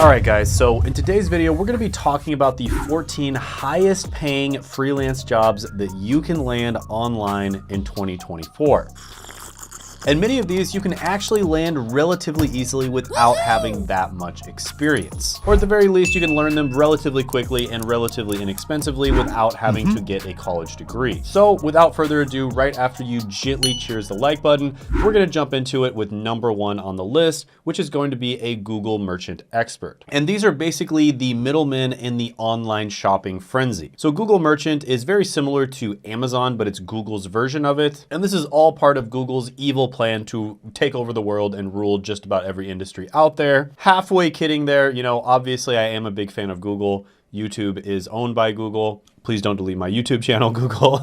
All right, guys, so in today's video, we're gonna be talking about the 14 highest paying freelance jobs that you can land online in 2024. And many of these you can actually land relatively easily without having that much experience. Or at the very least, you can learn them relatively quickly and relatively inexpensively without having to get a college degree. So without further ado, right after you gently cheers the like button, we're gonna jump into it with number one on the list, which is going to be a Google Merchant Expert. And these are basically the middlemen in the online shopping frenzy. So Google Merchant is very similar to Amazon, but it's Google's version of it. And this is all part of Google's evil plan to take over the world and rule just about every industry out there. Halfway kidding there, you know, obviously I am a big fan of Google. YouTube is owned by Google. Please don't delete my YouTube channel, Google.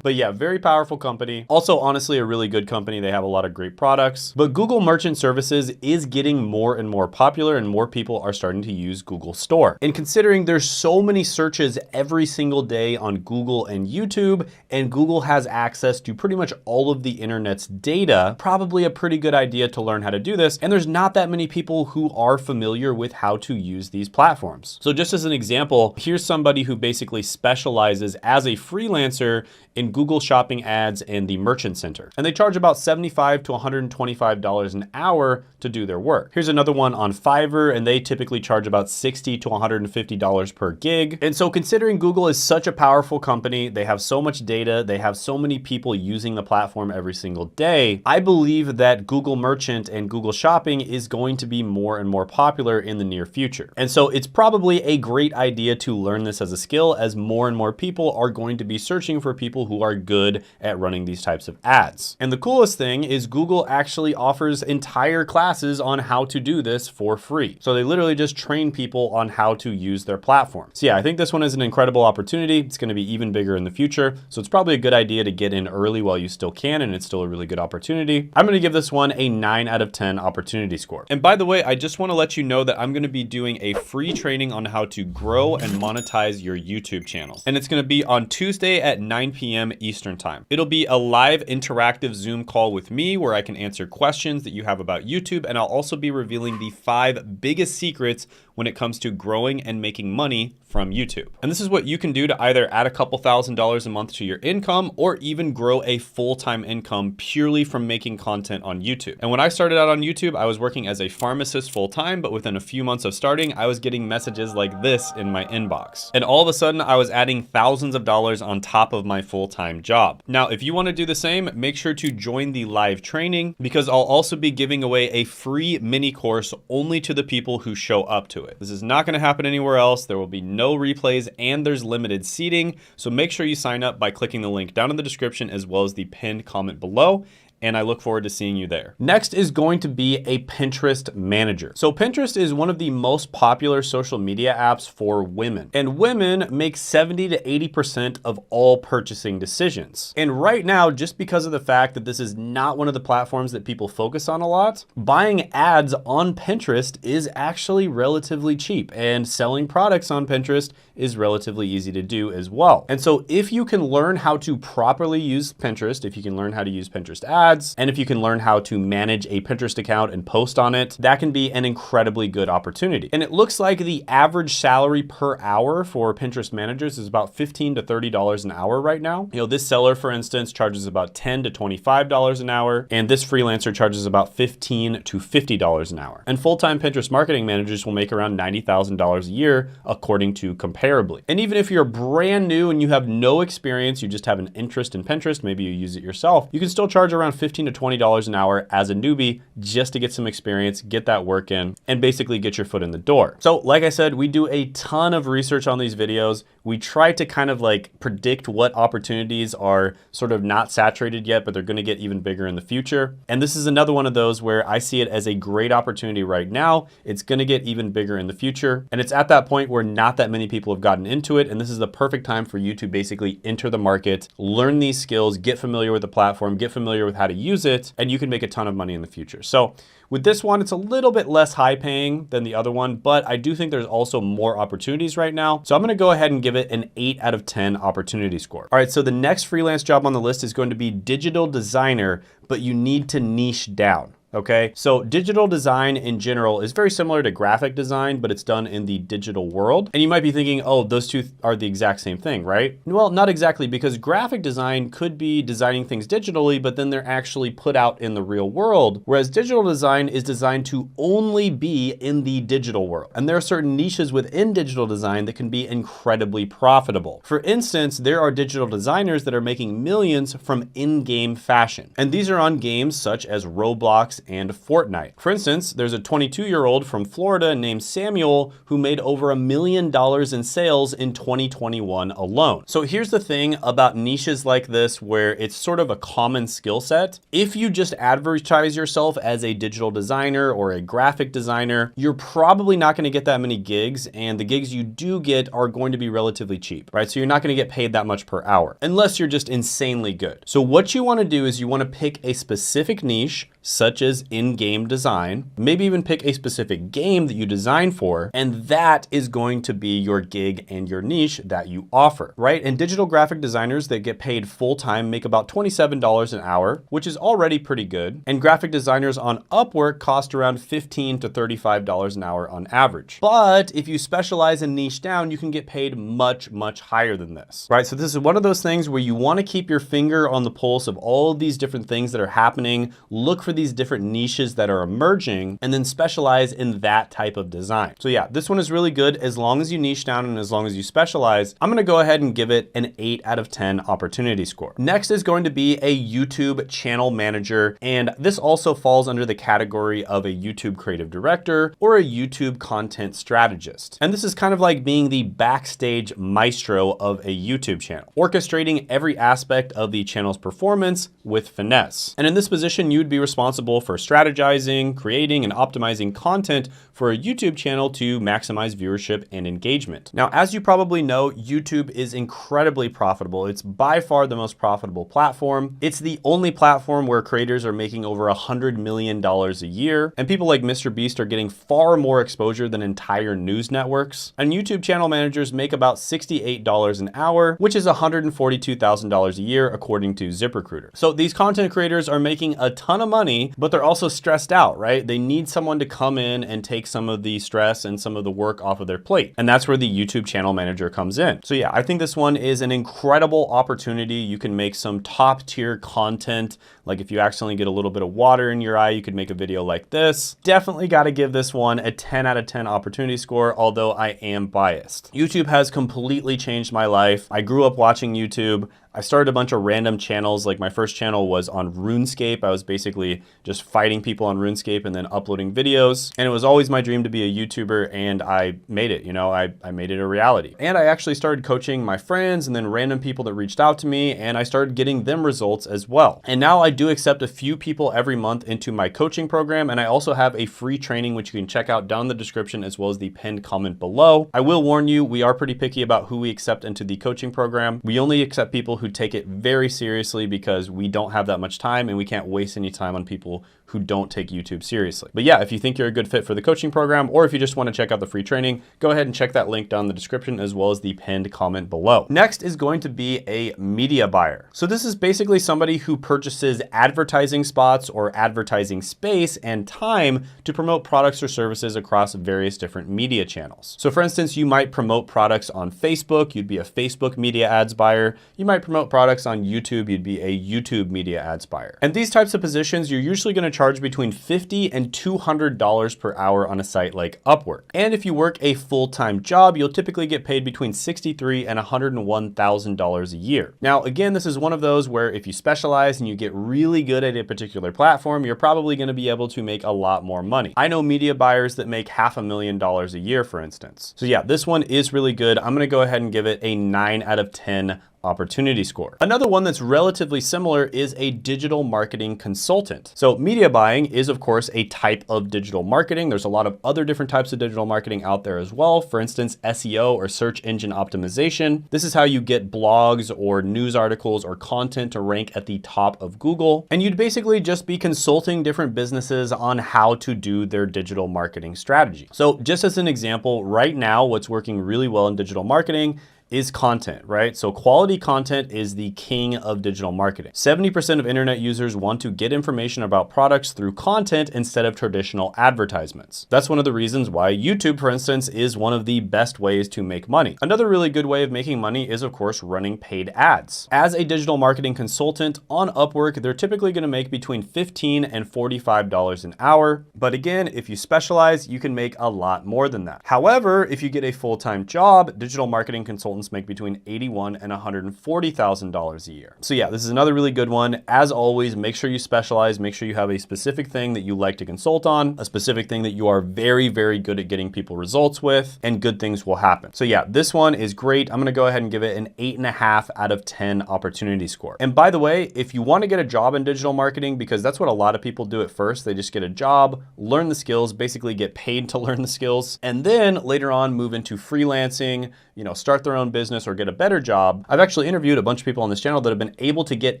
But yeah, very powerful company. Also, honestly, a really good company. They have a lot of great products. But Google Merchant Services is getting more and more popular and more people are starting to use Google Store. And considering there's so many searches every single day on Google and YouTube, and Google has access to pretty much all of the internet's data, probably a pretty good idea to learn how to do this. And there's not that many people who are familiar with how to use these platforms. So just as an example, here's somebody who basically specializes as a freelancer in Google Shopping ads and the Merchant Center. And they charge about $75 to $125 an hour to do their work. Here's another one on Fiverr, and they typically charge about $60 to $150 per gig. And so considering Google is such a powerful company, they have so much data, they have so many people using the platform every single day, I believe that Google Merchant and Google Shopping is going to be more and more popular in the near future. And so it's probably a great idea to learn this as a skill, as more and more people are going to be searching for people who are good at running these types of ads. And the coolest thing is Google actually offers entire classes on how to do this for free. So they literally just train people on how to use their platform. So yeah, I think this one is an incredible opportunity. It's going to be even bigger in the future. So it's probably a good idea to get in early while you still can, and it's still a really good opportunity. I'm going to give this one a 9 out of 10 opportunity score. And by the way, I just want to let you know that I'm going to be doing a free training on how to grow and monetize your YouTube channel. And it's going to be on Tuesday at 9 p.m. Eastern time. It'll be a live interactive Zoom call with me where I can answer questions that you have about YouTube. And I'll also be revealing the 5 biggest secrets when it comes to growing and making money from YouTube. And this is what you can do to either add a couple $1,000s a month to your income or even grow a full-time income purely from making content on YouTube. And when I started out on YouTube, I was working as a pharmacist full-time, but within a few months of starting, I was getting messages like this in my inbox. And all of a sudden I was adding thousands of dollars on top of my full-time job. Now, if you want to do the same, make sure to join the live training because I'll also be giving away a free mini course only to the people who show up to it. This is not going to happen anywhere else. There will be no replays and there's limited seating. So make sure you sign up by clicking the link down in the description as well as the pinned comment below. And I look forward to seeing you there. Next is going to be a Pinterest manager. So Pinterest is one of the most popular social media apps for women. And women make 70 to 80% of all purchasing decisions. And right now, just because of the fact that this is not one of the platforms that people focus on a lot, buying ads on Pinterest is actually relatively cheap. And selling products on Pinterest is relatively easy to do as well. And so if you can learn how to properly use Pinterest, if you can learn how to use Pinterest ads, and if you can learn how to manage a Pinterest account and post on it, that can be an incredibly good opportunity. And it looks like the average salary per hour for Pinterest managers is about $15 to $30 an hour right now. You know, this seller, for instance, charges about $10 to $25 an hour, and this freelancer charges about $15 to $50 an hour. And full-time Pinterest marketing managers will make around $90,000 a year, according to Comparably. And even if you're brand new and you have no experience, you just have an interest in Pinterest, maybe you use it yourself, you can still charge around $15 to $20 an hour as a newbie just to get some experience, get that work in, and basically get your foot in the door. So like I said, we do a ton of research on these videos. We try to kind of like predict what opportunities are sort of not saturated yet, but they're going to get even bigger in the future. And this is another one of those where I see it as a great opportunity right now. It's going to get even bigger in the future. And it's at that point where not that many people have gotten into it. And this is the perfect time for you to basically enter the market, learn these skills, get familiar with the platform, get familiar with how to use it, and you can make a ton of money in the future. So with this one, it's a little bit less high paying than the other one, but I do think there's also more opportunities right now. So I'm going to go ahead and give it an 8 out of 10 opportunity score. All right, so the next freelance job on the list is going to be digital designer, but you need to niche down. okay? So digital design in general is very similar to graphic design, but it's done in the digital world. And you might be thinking, oh, those two are the exact same thing, right? Well, not exactly, because graphic design could be designing things digitally, but then they're actually put out in the real world, whereas digital design is designed to only be in the digital world. And there are certain niches within digital design that can be incredibly profitable. For instance, there are digital designers that are making millions from in-game fashion. And these are on games such as Roblox and Fortnite. For instance, there's a 22-year-old from Florida named Samuel who made over $1 million in sales in 2021 alone. So here's the thing about niches like this where it's sort of a common skill set. If you just advertise yourself as a digital designer or a graphic designer, you're probably not going to get that many gigs, and the gigs you do get are going to be relatively cheap, right? So you're not going to get paid that much per hour unless you're just insanely good. So what you want to do is you want to pick a specific niche, such as in-game design, maybe even pick a specific game that you design for, and that is going to be your gig and your niche that you offer, right? And digital graphic designers that get paid full-time make about $27 an hour, which is already pretty good. And graphic designers on Upwork cost around $15 to $35 an hour on average. But if you specialize and niche down, you can get paid much, much higher than this, right? So this is one of those things where you want to keep your finger on the pulse of all of these different things that are happening, look for these different niches that are emerging, and then specialize in that type of design. So yeah, this one is really good as long as you niche down and as long as you specialize. I'm going to go ahead and give it an 8 out of 10 opportunity score. Next is going to be a YouTube channel manager, and this also falls under the category of a YouTube creative director or a YouTube content strategist. And this is kind of like being the backstage maestro of a YouTube channel, orchestrating every aspect of the channel's performance with finesse. And in this position, you would be responsible for strategizing, creating, and optimizing content for a YouTube channel to maximize viewership and engagement. Now, as you probably know, YouTube is incredibly profitable. It's by far the most profitable platform. It's the only platform where creators are making over $100 million a year, and people like Mr. Beast are getting far more exposure than entire news networks. And YouTube channel managers make about $68 an hour, which is $142,000 a year, according to ZipRecruiter. So these content creators are making a ton of money, but they're also stressed out, right? They need someone to come in and take some of the stress and some of the work off of their plate. And that's where the YouTube channel manager comes in. So yeah, I think this one is an incredible opportunity. You can make some top tier content. Like if you accidentally get a little bit of water in your eye, you could make a video like this. Definitely got to give this one a 10 out of 10 opportunity score, although I am biased. YouTube has completely changed my life. I grew up watching YouTube. I started a bunch of random channels. Like my first channel was on RuneScape. I was basically just fighting people on RuneScape and then uploading videos. And it was always my dream to be a YouTuber, and I made it, you know, I made it a reality. And I actually started coaching my friends and then random people that reached out to me, and I started getting them results as well. And now I do accept a few people every month into my coaching program, and I also have a free training which you can check out down in the description as well as the pinned comment below. I will warn you, we are pretty picky about who we accept into the coaching program. We only accept people who take it very seriously because we don't have that much time and we can't waste any time on people who don't take YouTube seriously. But yeah, if you think you're a good fit for the coaching program, or if you just want to check out the free training, go ahead and check that link down in the description as well as the pinned comment below. Next is going to be a media buyer. So this is basically somebody who purchases advertising spots or advertising space and time to promote products or services across various different media channels. So for instance, you might promote products on Facebook, you'd be a Facebook media ads buyer. You might promote products on YouTube, you'd be a YouTube media ads buyer. And these types of positions, you're usually going to charge between $50 and $200 per hour on a site like Upwork. And if you work a full-time job, you'll typically get paid between $63,000 and $101,000 a year. Now, again, this is one of those where if you specialize and you get really good at a particular platform, you're probably going to be able to make a lot more money. I know media buyers that make $500,000 a year, for instance. So yeah, this one is really good. I'm going to go ahead and give it a 9 out of 10 opportunity score. Another one that's relatively similar is a digital marketing consultant. So media buying is of course a type of digital marketing. There's a lot of other different types of digital marketing out there as well. For instance, SEO or search engine optimization. This is how you get blogs or news articles or content to rank at the top of Google. And you'd basically just be consulting different businesses on how to do their digital marketing strategy. So just as an example, right now, what's working really well in digital marketing is content, right? So quality content is the king of digital marketing. 70% of internet users want to get information about products through content instead of traditional advertisements. That's one of the reasons why YouTube, for instance, is one of the best ways to make money. Another really good way of making money is, of course, running paid ads. As a digital marketing consultant on Upwork, they're typically going to make between $15 and $45 an hour. But again, if you specialize, you can make a lot more than that. However, if you get a full-time job, digital marketing consultants make between $81,000 and $140,000 a year. So yeah, this is another really good one. As always, make sure you specialize, make sure you have a specific thing that you like to consult on, a specific thing that you are very, very good at getting people results with, and good things will happen. So yeah, this one is great. I'm gonna go ahead and give it an 8.5 out of 10 opportunity score. And by the way, if you wanna get a job in digital marketing, because that's what a lot of people do at first, they just get a job, learn the skills, basically get paid to learn the skills, and then later on move into freelancing, start their own business or get a better job. I've actually interviewed a bunch of people on this channel that have been able to get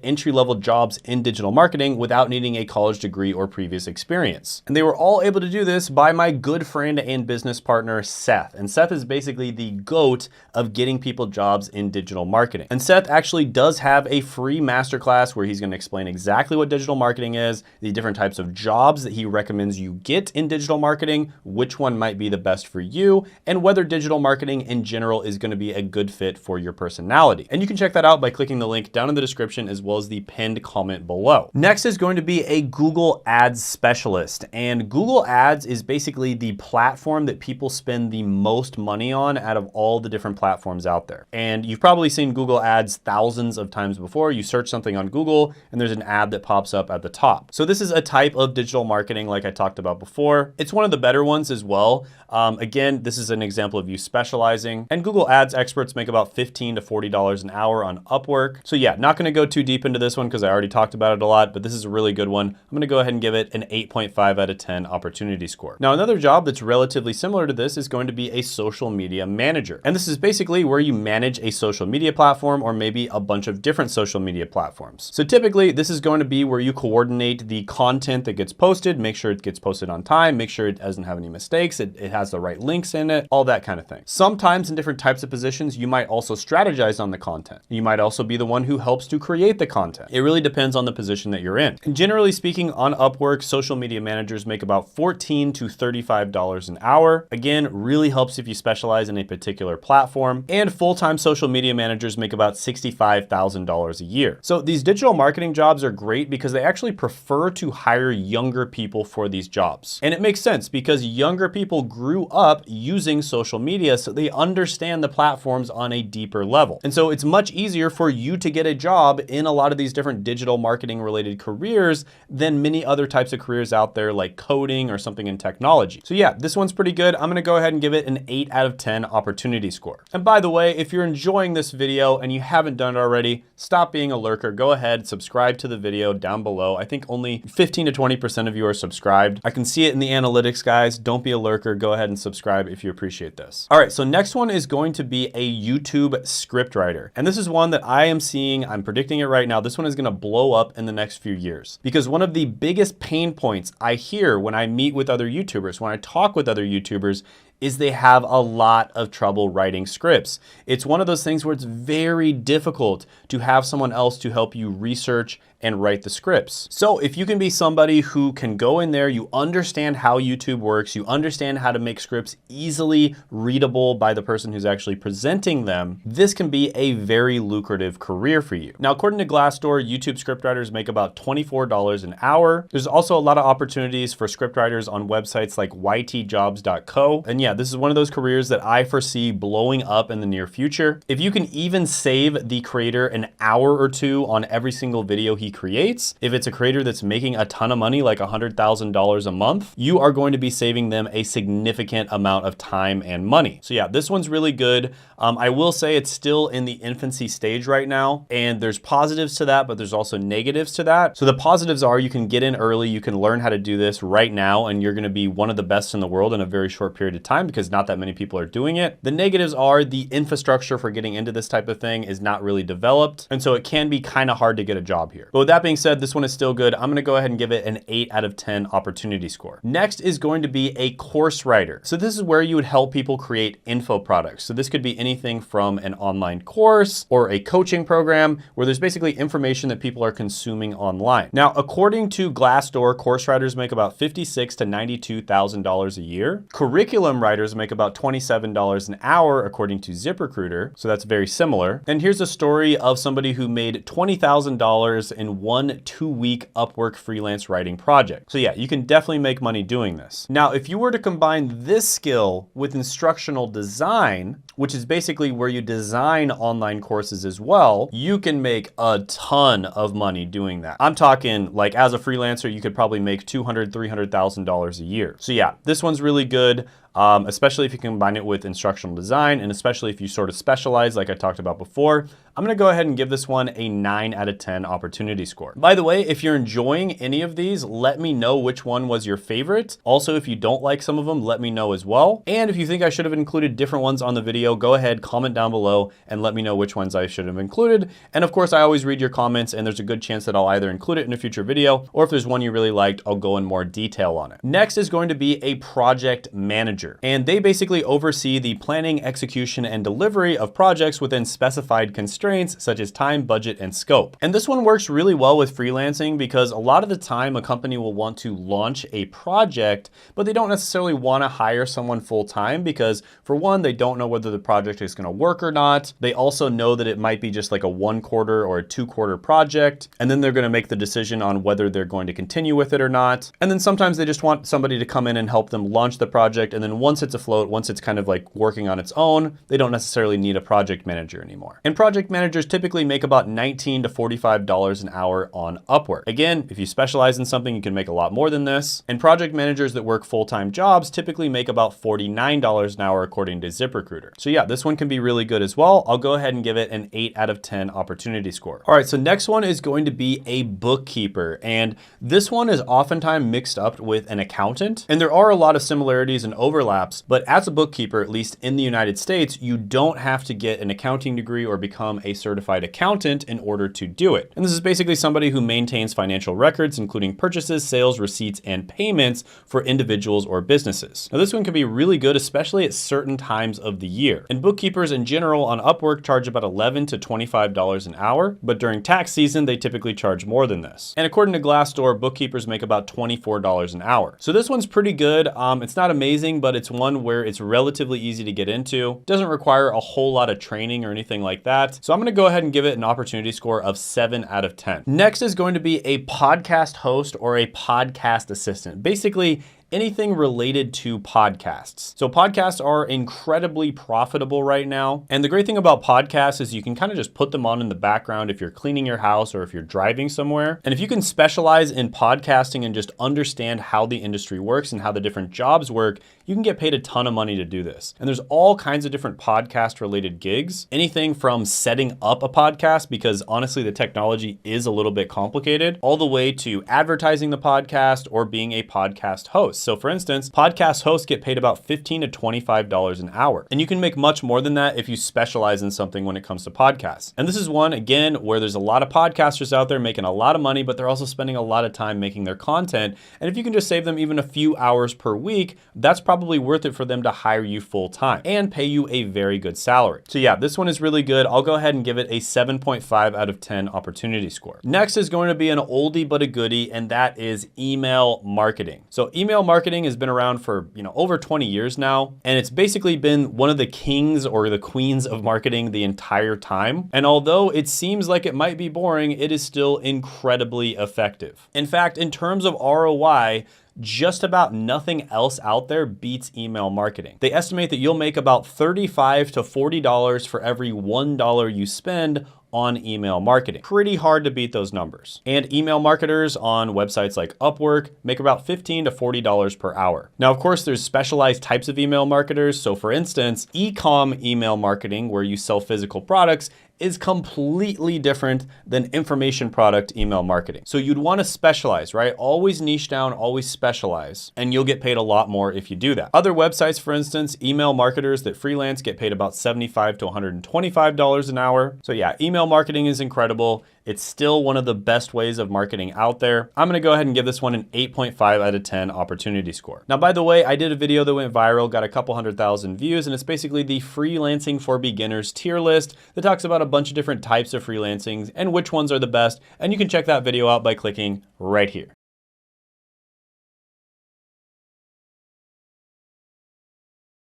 entry-level jobs in digital marketing without needing a college degree or previous experience. And they were all able to do this by my good friend and business partner, Seth. And Seth is basically the GOAT of getting people jobs in digital marketing. And Seth actually does have a free masterclass where he's going to explain exactly what digital marketing is, the different types of jobs that he recommends you get in digital marketing, which one might be the best for you, and whether digital marketing in general is going to be a good fit for your personality. And you can check that out by clicking the link down in the description as well as the pinned comment below. Next is going to be a Google Ads specialist. And Google Ads is basically the platform that people spend the most money on out of all the different platforms out there. And you've probably seen Google Ads thousands of times before. You search something on Google and there's an ad that pops up at the top. So this is a type of digital marketing like I talked about before. It's one of the better ones as well. Again, this is an example of you specializing, and Google Ads experts make about $15 to $40 an hour on Upwork. So yeah, not gonna go too deep into this one because I already talked about it a lot, but this is a really good one. I'm gonna go ahead and give it an 8.5 out of 10 opportunity score. Now, another job that's relatively similar to this is going to be a social media manager. And this is basically where you manage a social media platform or maybe a bunch of different social media platforms. So typically this is going to be where you coordinate the content that gets posted, make sure it gets posted on time, make sure it doesn't have any mistakes, it has the right links in it, all that kind of thing. Sometimes in different types of positions, you might also strategize on the content. You might also be the one who helps to create the content. It really depends on the position that you're in. And generally speaking, on Upwork, social media managers make about $14 to $35 an hour. Again, really helps if you specialize in a particular platform. And full-time social media managers make about $65,000 a year. So these digital marketing jobs are great because they actually prefer to hire younger people for these jobs. And it makes sense because younger people grew up using social media, so they understand the platforms on a deeper level. And so it's much easier for you to get a job in a lot of these different digital marketing related careers than many other types of careers out there like coding or something in technology. So yeah, this one's pretty good. I'm gonna go ahead and give it an 8 out of 10 opportunity score. And by the way, if you're enjoying this video and you haven't done it already, stop being a lurker. Go ahead, subscribe to the video down below. I think only 15 to 20% of you are subscribed. I can see it in the analytics, guys. Don't be a lurker. Go ahead and subscribe if you appreciate this. All right, so next one is going to be a YouTube scriptwriter. And this is one that I am seeing, I'm predicting it right now. This one is gonna blow up in the next few years because one of the biggest pain points I hear when I meet with other YouTubers, when I talk with other YouTubers, is they have a lot of trouble writing scripts. It's one of those things where it's very difficult to have someone else to help you research and write the scripts. So if you can be somebody who can go in there, you understand how YouTube works, you understand how to make scripts easily readable by the person who's actually presenting them, this can be a very lucrative career for you. Now, according to Glassdoor, YouTube scriptwriters make about $24 an hour. There's also a lot of opportunities for scriptwriters on websites like ytjobs.co. And yeah, this is one of those careers that I foresee blowing up in the near future. If you can even save the creator an hour or two on every single video he creates, if it's a creator that's making a ton of money, like $100,000 a month, you are going to be saving them a significant amount of time and money. So yeah, this one's really good. I will say it's still in the infancy stage right now, and there's positives to that, but there's also negatives to that. So the positives are you can get in early, you can learn how to do this right now, and you're gonna be one of the best in the world in a very short period of time. time because not that many people are doing it. The negatives are the infrastructure for getting into this type of thing is not really developed. And so it can be kind of hard to get a job here. But with that being said, this one is still good. I'm going to go ahead and give it an 8 out of 10 opportunity score. Next is going to be a course writer. So this is where you would help people create info products. So this could be anything from an online course or a coaching program where there's basically information that people are consuming online. Now, according to Glassdoor, course writers make about $56,000 to $92,000 a year. Curriculum writers make about $27 an hour, according to ZipRecruiter. So that's very similar. And here's a story of somebody who made $20,000 in one 2-week Upwork freelance writing project. So yeah, you can definitely make money doing this. Now, if you were to combine this skill with instructional design, which is basically where you design online courses as well, you can make a ton of money doing that. I'm talking like as a freelancer, you could probably make $200,000, $300,000 a year. So yeah, this one's really good. Especially if you combine it with instructional design and especially if you sort of specialize like I talked about before. I'm gonna go ahead and give this one a 9 out of 10 opportunity score. By the way, if you're enjoying any of these, let me know which one was your favorite. Also, if you don't like some of them, let me know as well. And if you think I should have included different ones on the video, go ahead, comment down below and let me know which ones I should have included. And of course, I always read your comments and there's a good chance that I'll either include it in a future video or if there's one you really liked, I'll go in more detail on it. Next is going to be a project manager. And they basically oversee the planning, execution, and delivery of projects within specified constraints such as time, budget, and scope. And this one works really well with freelancing because a lot of the time a company will want to launch a project, but they don't necessarily want to hire someone full-time because for one, they don't know whether the project is going to work or not. They also know that it might be just like a 1-quarter or a 2-quarter project. And then they're going to make the decision on whether they're going to continue with it or not. And then sometimes they just want somebody to come in and help them launch the project. And then once it's afloat, once it's kind of like working on its own, they don't necessarily need a project manager anymore. And project managers typically make about $19 to $45 an hour on Upwork. Again, if you specialize in something, you can make a lot more than this. And project managers that work full-time jobs typically make about $49 an hour according to ZipRecruiter. So yeah, this one can be really good as well. I'll go ahead and give it an 8 out of 10 opportunity score. All right, so next one is going to be a bookkeeper. And this one is oftentimes mixed up with an accountant. And there are a lot of similarities and overlaps, but as a bookkeeper, at least in the United States, you don't have to get an accounting degree or become a certified accountant in order to do it. And this is basically somebody who maintains financial records, including purchases, sales, receipts, and payments for individuals or businesses. Now, this one can be really good, especially at certain times of the year. And bookkeepers in general on Upwork charge about $11 to $25 an hour, but during tax season, they typically charge more than this. And according to Glassdoor, bookkeepers make about $24 an hour. So this one's pretty good. It's not amazing, but it's one where it's relatively easy to get into. Doesn't require a whole lot of training or anything like that. So I'm going to go ahead and give it an opportunity score of 7 out of 10. Next is going to be a podcast host or a podcast assistant. Basically, anything related to podcasts. So podcasts are incredibly profitable right now. And the great thing about podcasts is you can kind of just put them on in the background if you're cleaning your house or if you're driving somewhere. And if you can specialize in podcasting and just understand how the industry works and how the different jobs work, you can get paid a ton of money to do this. And there's all kinds of different podcast related gigs, anything from setting up a podcast, because honestly, the technology is a little bit complicated, all the way to advertising the podcast or being a podcast host. So for instance, podcast hosts get paid about $15 to $25 an hour. And you can make much more than that if you specialize in something when it comes to podcasts. And this is one, again, where there's a lot of podcasters out there making a lot of money, but they're also spending a lot of time making their content. And if you can just save them even a few hours per week, that's probably worth it for them to hire you full time and pay you a very good salary. So yeah, this one is really good. I'll go ahead and give it a 7.5 out of 10 opportunity score. Next is going to be an oldie but a goodie, and that is email marketing. So email marketing has been around for, over 20 years now, and it's basically been one of the kings or the queens of marketing the entire time. And although it seems like it might be boring, it is still incredibly effective. In fact, in terms of ROI, just about nothing else out there beats email marketing. They estimate that you'll make about $35 to $40 for every $1 you spend on email marketing. Pretty hard to beat those numbers. And email marketers on websites like Upwork make about $15 to $40 per hour. Now, of course, there's specialized types of email marketers. So for instance, e-com email marketing, where you sell physical products, is completely different than information product email marketing. So you'd want to specialize, right? Always niche down, always specialize, and you'll get paid a lot more if you do that. Other websites, for instance, email marketers that freelance get paid about $75 to $125 an hour. So yeah, email marketing is incredible. It's still one of the best ways of marketing out there. I'm gonna go ahead and give this one an 8.5 out of 10 opportunity score. Now, by the way, I did a video that went viral, got a couple 100,000 views, and it's basically the freelancing for beginners tier list that talks about a bunch of different types of freelancing and which ones are the best. And you can check that video out by clicking right here.